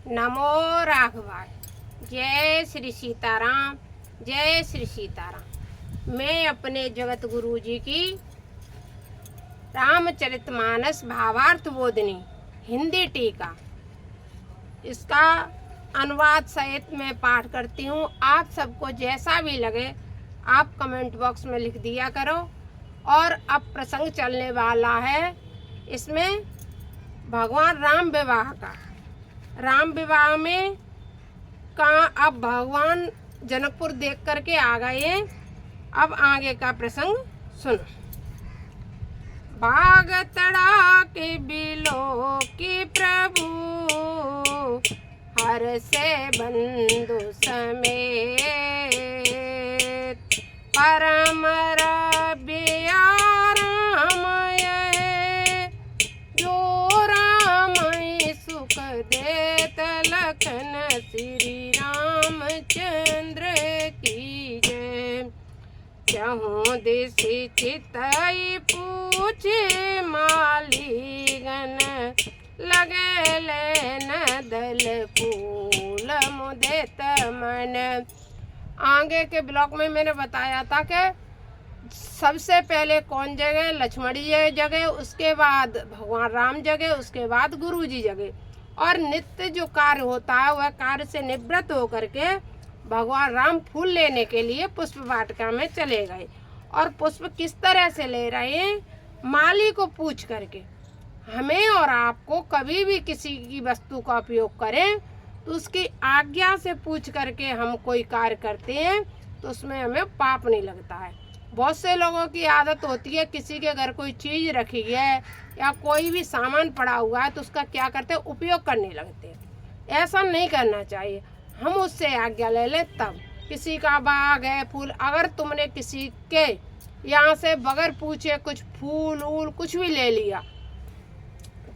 नमो राघवाय। जय श्री सीताराम, जय श्री सीताराम। मैं अपने जगत गुरु जी की रामचरितमानस भावार्थ बोधनी हिंदी टीका, इसका अनुवाद सहित मैं पाठ करती हूँ। आप सबको जैसा भी लगे आप कमेंट बॉक्स में लिख दिया करो। और अब प्रसंग चलने वाला है इसमें भगवान राम विवाह का। राम विवाह में अब भगवान जनकपुर देख करके आ गए। अब आगे का प्रसंग सुनो। भागतड़ा के बिलो की प्रभु हर से बंधु समेत, परम रबिया रामय जो राम सुख देत लखन श्री रामचंद्र की जय। चहु दिश चितई पूछे मालीगन, लगे लेन दल फूल मुदित मन। आगे के ब्लॉक में मैंने बताया था कि सबसे पहले कौन जगह, लक्ष्मण जी जगह, उसके बाद भगवान राम जगह, उसके बाद गुरु जी जगह। और नित्य जो कार्य होता है वह कार्य से निवृत्त होकर के भगवान राम फूल लेने के लिए पुष्प वाटिका में चले गए। और पुष्प किस तरह से ले रहे हैं? माली को पूछ करके। हमें और आपको कभी भी किसी की वस्तु का उपयोग करें तो उसकी आज्ञा से पूछ करके हम कोई कार्य करते हैं तो उसमें हमें पाप नहीं लगता है। बहुत से लोगों की आदत होती है, किसी के घर कोई चीज़ रखी है या कोई भी सामान पड़ा हुआ है तो उसका क्या करते हैं, उपयोग करने लगते हैं। ऐसा नहीं करना चाहिए। हम उससे आज्ञा ले लें तब। किसी का बाग है, फूल, अगर तुमने किसी के यहाँ से बगैर पूछे कुछ फूल वूल कुछ भी ले लिया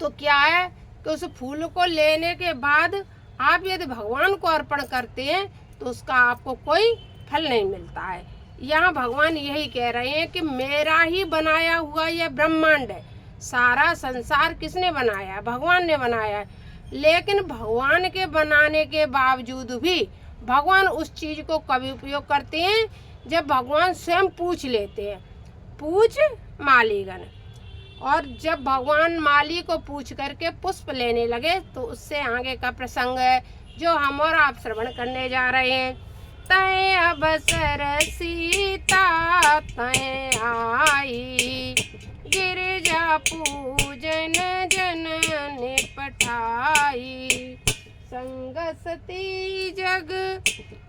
तो क्या है कि उस फूल को लेने के बाद आप यदि भगवान को अर्पण करते हैं तो उसका आपको कोई फल नहीं मिलता है। यहाँ भगवान यही कह रहे हैं कि मेरा ही बनाया हुआ यह ब्रह्मांड है। सारा संसार किसने बनाया है? भगवान ने बनाया है। लेकिन भगवान के बनाने के बावजूद भी भगवान उस चीज़ को कभी उपयोग करते हैं जब भगवान स्वयं पूछ लेते हैं। पूछ मालीगण। और जब भगवान माली को पूछ करके पुष्प लेने लगे तो उससे आगे का प्रसंग है जो हम और आप श्रवण करने जा रहे हैं। तय अवसर सीता तय आई, गिरिजा पूजन जननी पठाई। संग सती जग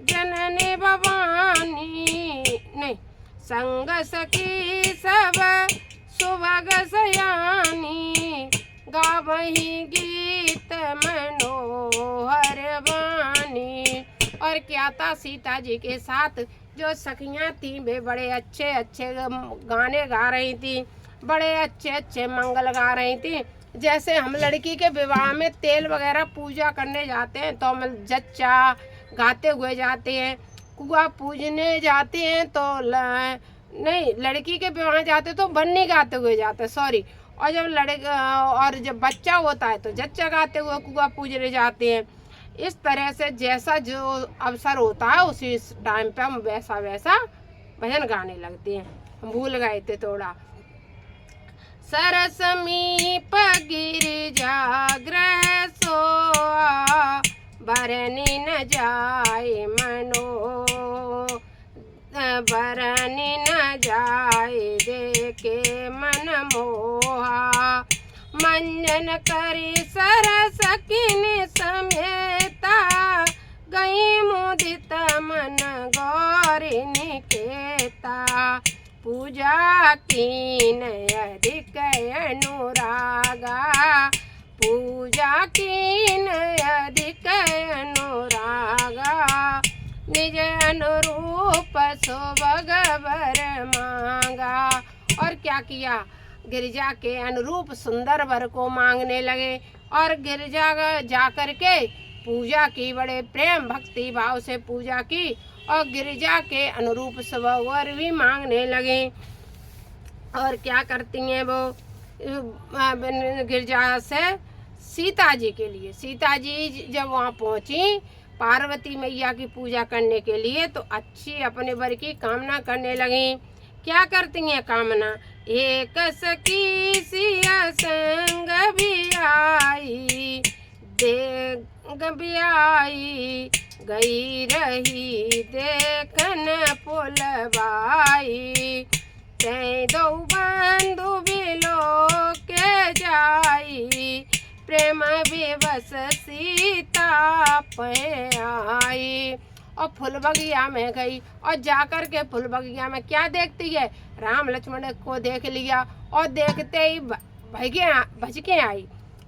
जननी भवानी, नहीं, संग सखी सब सुभग सयानी। गावही गीत मनोहर वाणी। और क्या था, सीता जी के साथ जो सखियाँ थी वे बड़े अच्छे अच्छे गाने गा रही थी, बड़े अच्छे अच्छे मंगल गा रही थी। जैसे हम लड़की के विवाह में तेल वगैरह पूजा करने जाते हैं तो हम जच्चा गाते हुए जाते हैं, कुआ पूजने जाते हैं तो नहीं, लड़की के विवाह जाते तो बन्नी गाते हुए जाते, सॉरी। और जब बच्चा होता है तो जच्चा गाते हुए कुआ पूजने जाते हैं। इस तरह से जैसा जो अवसर होता है उसी टाइम पे हम वैसा वैसा भजन गाने लगते हैं। हम भूल गए थे थोड़ा। सरसमीप गिरिजा ग्रह सोआ, बरनी न जाए मनो, बरनी न जाए देखे मन मोहा। मंजन करी सरस किन समेता, गई मुदित मन गौरी निकेता। पूजा कीन अधिक अनुरागा, पूजा कीन अधिक अनुरागा। निज अनुरूप सुभग वर मांगा। और क्या किया, गिरिजा के अनुरूप सुंदर वर को मांगने लगे। और गिरिजा जा कर के पूजा की, बड़े प्रेम भक्ति भाव से पूजा की और गिरिजा के अनुरूप सब वर भी मांगने लगे। और क्या करती हैं वो, गिरिजा से सीता जी के लिए। सीता जी जब वहाँ पहुँची पार्वती मैया की पूजा करने के लिए, तो अच्छी अपने वर की कामना करने लगी। क्या करती हैं कामना? एक सखी सिया संग भी आई, देख भी आई, गई रही देखन पुलवाई, तै दो बंधु बिलो के जाई, प्रेम विवश सीता पे आई। और फूल बगिया में गई और जाकर के फूल बगिया में क्या देखती है? राम लक्ष्मण को देख लिया और देखते ही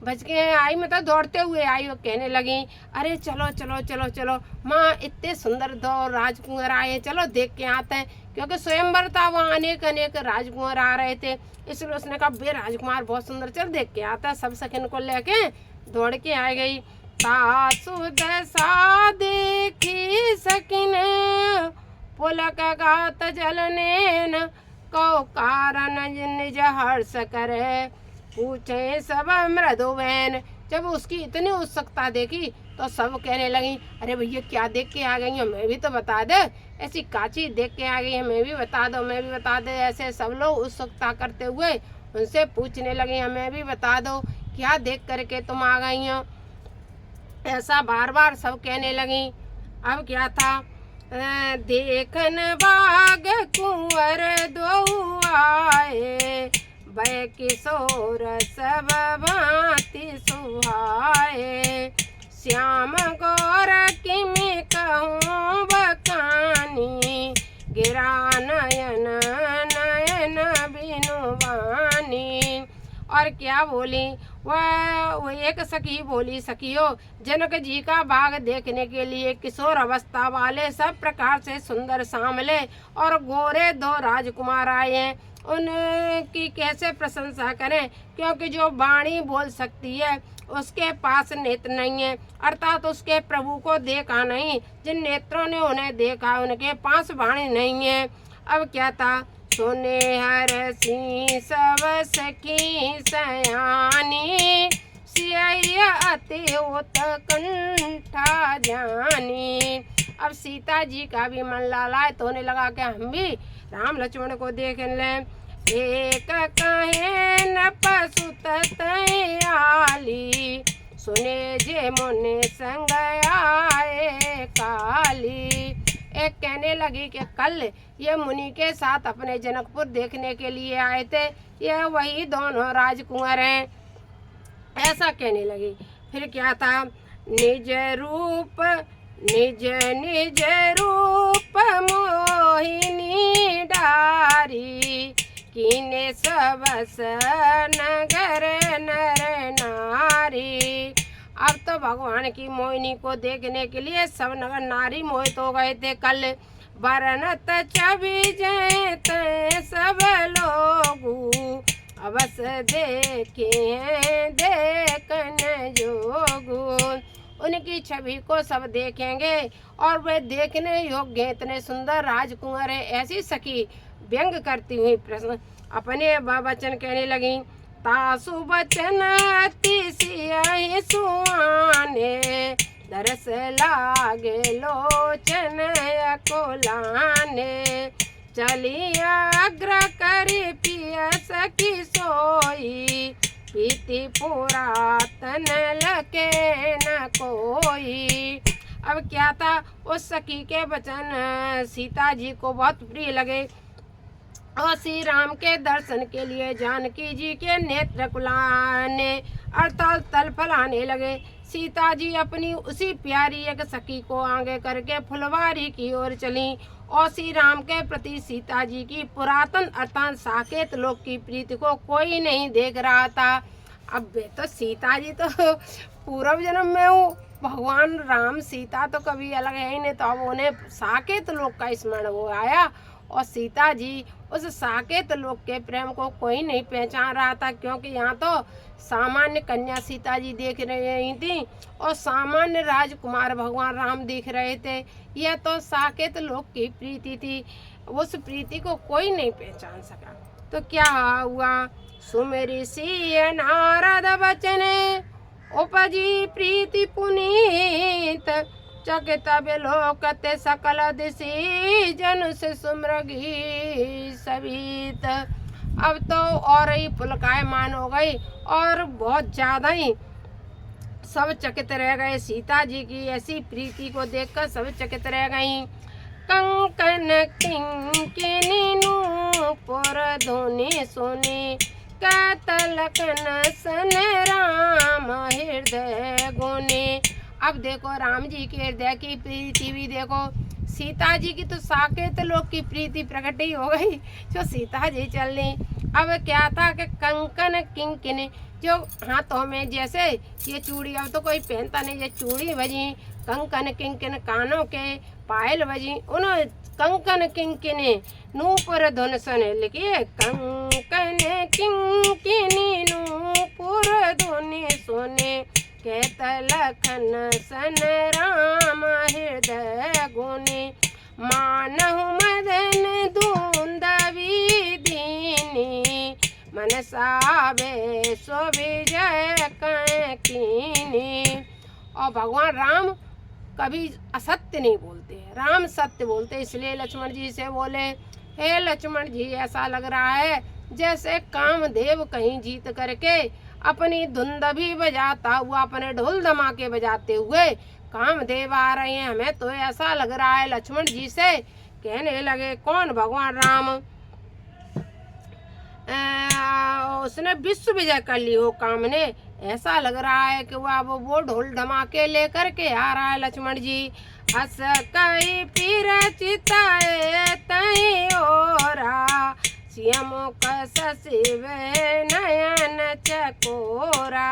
भज के आई, मतलब दौड़ते हुए आई और कहने लगी, अरे चलो चलो चलो चलो माँ, इतने सुंदर दो राजकुंवर आए, चलो देख के आते हैं। क्योंकि स्वयंवर था, वहाँ अनेक अनेक राजकुंवर आ रहे थे, इसलिए उसने कहा बे राजकुमार बहुत सुंदर, चल देख के आता है। सब सखिन को लेके दौड़ के आ गई। सासु दशा देखी सकिन, पुलक गात जलने न, को कारण निज हर्ष करे, पूछे सब मृदुवैन। जब उसकी इतनी उत्सुकता देखी तो सब कहने लगी, अरे भैया क्या देख के आ गई, हमें भी तो बता दे, ऐसी काची देख के आ गई, हमें भी बता दो, मैं भी बता दे। ऐसे सब लोग उत्सुकता करते हुए उनसे पूछने लगे, हमें भी बता दो, क्या देख करके तुम आ गई हो? ऐसा बार बार सब कहने लगी। अब क्या था? देखन बाग कुंवर दो आए, बै किशोर सब भांति सुहाए, श्याम गौर किमि कहूँ बखानी, गिरा नयन नयन बिनुवानी। और क्या बोली? वह एक सखी बोली, सखियो जनक जी का बाग देखने के लिए किशोर अवस्था वाले सब प्रकार से सुंदर सांवले और गोरे दो राजकुमार आए हैं। उनकी कैसे प्रशंसा करें, क्योंकि जो वाणी बोल सकती है उसके पास नेत्र नहीं है, अर्थात उसके प्रभु को देखा नहीं। जिन नेत्रों ने उन्हें देखा उनके पास वाणी नहीं है। अब क्या था? सुने हर सी सब सखी सयानी, सिया अति उत्कंठा जानी। अब सीता जी का भी मन लालायित होने लगा कि हम भी राम लक्ष्मण को देख लें। एक कहे न पसुत आली, सुने जे मुनि संग आए काली। एक कहने लगी कि कल ये मुनि के साथ अपने जनकपुर देखने के लिए आए थे, यह वही दोनों राजकुंवर हैं, ऐसा कहने लगी। फिर क्या था? निज निज रूप मोहिनी डारी, कीने सबस नगर नर नारी। अब तो भगवान की मोहिनी को देखने के लिए सब नगर नारी मोहित हो गए थे। कल बरनत छवि जय सब लोगू, अवस देखे देखन जोगू। उनकी छवि को सब देखेंगे और वे देखने योग्य इतने सुंदर राजकुंवर है। ऐसी सखी व्यंग करती हुई प्रश्न अपने वचन कहने लगी। तासु बचन अतिशय सुहाने, दरस लागे लोचन अकुलाने। चली अग्र करी पिय सखी सोई, पीति पुरातन लके न कोई। अब क्या था? उस सखी के वचन सीता जी को बहुत प्रिय लगे और श्री राम के दर्शन के लिए जानकी जी के नेत्र कुलाने अर्थात तलफल आने लगे। सीता जी अपनी उसी प्यारी एक सखी को आगे करके फुलवारी की ओर चली और श्री राम के प्रति सीता जी की पुरातन अर्थात साकेत लोक की प्रीति को कोई नहीं देख रहा था। अब वे तो सीता जी तो पूर्व जन्म में हूँ, भगवान राम सीता तो कभी अलग है ही नहीं, तो अब उन्हें साकेत लोक का स्मरण हो आया और सीता जी उस साकेत लोक के प्रेम को कोई नहीं पहचान रहा था, क्योंकि यहाँ तो सामान्य कन्या सीता जी देख रही थी और सामान्य राजकुमार भगवान राम दिख रहे थे। यह तो साकेत लोक की प्रीति थी, उस प्रीति को कोई नहीं पहचान सका। तो क्या हुआ? सुमेरी सी नारद बचने उपजी प्रीति पुनीत चकित बिलोकत सकल दिशि जन से सुमरगी सवित। अब तो और ही पुलकायमान हो गई और बहुत ज़्यादा ही सब चकित रह गए। सीता जी की ऐसी प्रीति को देखकर सब चकित रह गईं। कंकन किंकिनी नूपुर धुनि सुनि कतलकन सन राम हृदय गुनि। अब देखो राम जी के हृदय की प्रीति भी देखो। सीता जी की तो साकेत लोग की प्रीति प्रकट ही हो गई जो सीता जी चल ली। अब क्या था कि कंकन किंकिनी जो हाथों में जैसे ये चूड़ी अब तो कोई पहनता नहीं, ये चूड़ी बजी, कंकन किंकिन कानों के पायल बजी, उन कंकन किंकिनी नूपुर धुन सुने। लिखिए कंकन किंकिनी नूपुर धुनि सुने कहतलखन सन राम हृदय गुनि। मानहु मदन धुंधवी दीनी मनसा बे सो विजय कीनी। और भगवान राम कभी असत्य नहीं बोलते, राम सत्य बोलते। इसलिए लक्ष्मण जी से बोले, हे लक्ष्मण जी ऐसा लग रहा है जैसे कामदेव कहीं जीत करके अपनी धुंध भी बजाता हुआ, अपने ढोल धमाके बजाते हुए कामदेव आ रहे हैं, हमें तो ऐसा लग रहा है। लक्ष्मण जी से कहने लगे, कौन? भगवान राम। उसने विश्व विजय कर ली हो काम ने, ऐसा लग रहा है कि वो ढोल धमाके लेकर के आ रहा है लक्ष्मण जी। हस कई पीर चिताए तई ओरा सियम कसिव नयन चकोरा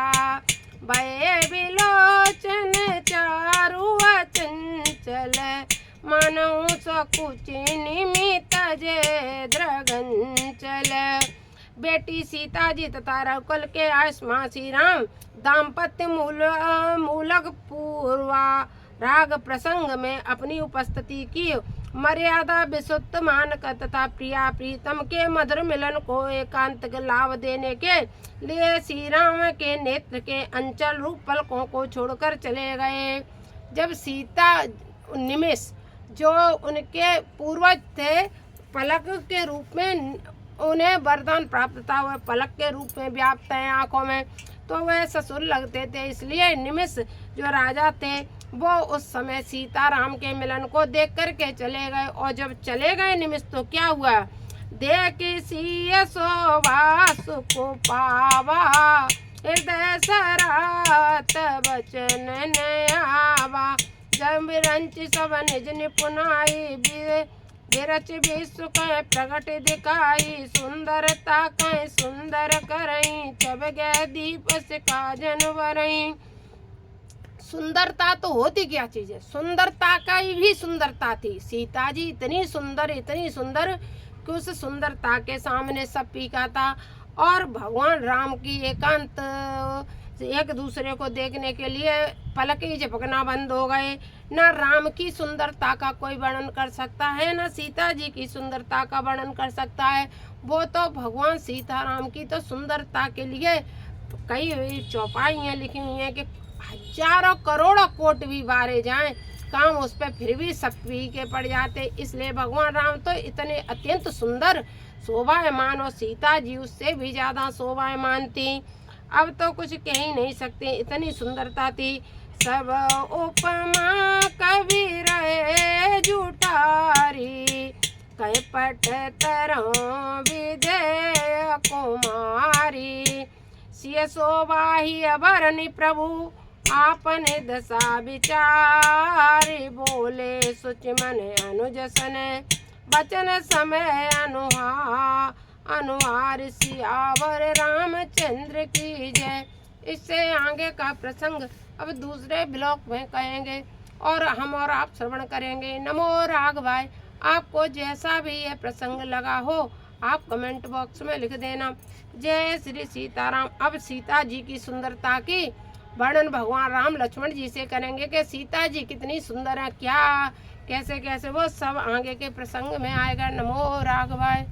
भय बिलोचन चारु चंचल मनऊ सकुचि निमित जे द्रगंचल। बेटी सीता जी तथा रघुकुल के आयुष्मान श्री राम दाम्पत्य मूलक पूर्वा राग प्रसंग में अपनी उपस्थिति की मर्यादा विशुद्ध मानकर तथा प्रिया प्रीतम के मधुर मिलन को एकांत लाभ देने के लिए श्री राम के नेत्र के अंचल रूप पलकों को छोड़कर चले गए। जब सीता निमिष जो उनके पूर्वज थे पलक के रूप में उन्हें वरदान प्राप्त था, वह पलक के रूप में व्याप्त है आंखों में, तो वह ससुर लगते थे। इसलिए निमिष जो राजा थे वो उस समय सीताराम के मिलन को देख करके चले गए। और जब चले गए निमिष तो क्या हुआ? देख सिय शोभा सुख पावा हृदय सरात वचन नयावा। जब रंच सब निज निपुनाई विरच विश्व कह प्रगट दिखाई सुंदरता कह सुंदर करई छब गए दीप से काजन वरई। सुंदरता तो होती क्या चीज है, सुंदरता का ही भी सुंदरता थी। सीता जी इतनी सुंदर कि उस सुंदरता के सामने सब फीका था। और भगवान राम की एकांत एक दूसरे को देखने के लिए पलक ही झपकना बंद हो गए। न राम की सुंदरता का कोई वर्णन कर सकता है, न सीता जी की सुंदरता का वर्णन कर सकता है। वो तो भगवान सीताराम की तो सुंदरता के लिए कई चौपाइयाँ लिखी हुई हैं कि हजारों करोड़ों कोट भी बारे जाएं काम उस पर फिर भी सब फीके पड़ जाते। इसलिए भगवान राम तो इतने अत्यंत सुंदर शोभायमान और सीता जी उससे भी ज़्यादा शोभायमान थी। अब तो कुछ कह ही नहीं सकते, इतनी सुंदरता थी। सब उपमा कवि रहे जुटारी कह पट तरह विजय कुमारी। सिय शोभा ही अभरनि प्रभु आपने दशा विचार बोले सुच मन अनुजसन बचन समय अनुहार सियावर रामचंद्र की जय। इससे आगे का प्रसंग अब दूसरे ब्लॉक में कहेंगे और हम और आप श्रवण करेंगे। नमो राघवाय। आपको जैसा भी ये प्रसंग लगा हो आप कमेंट बॉक्स में लिख देना। जय श्री सीताराम। अब सीता जी की सुंदरता की वर्णन भगवान राम लक्ष्मण जी से करेंगे कि सीता जी कितनी सुंदर है, क्या कैसे कैसे वो सब आगे के प्रसंग में आएगा। नमो राघवाय।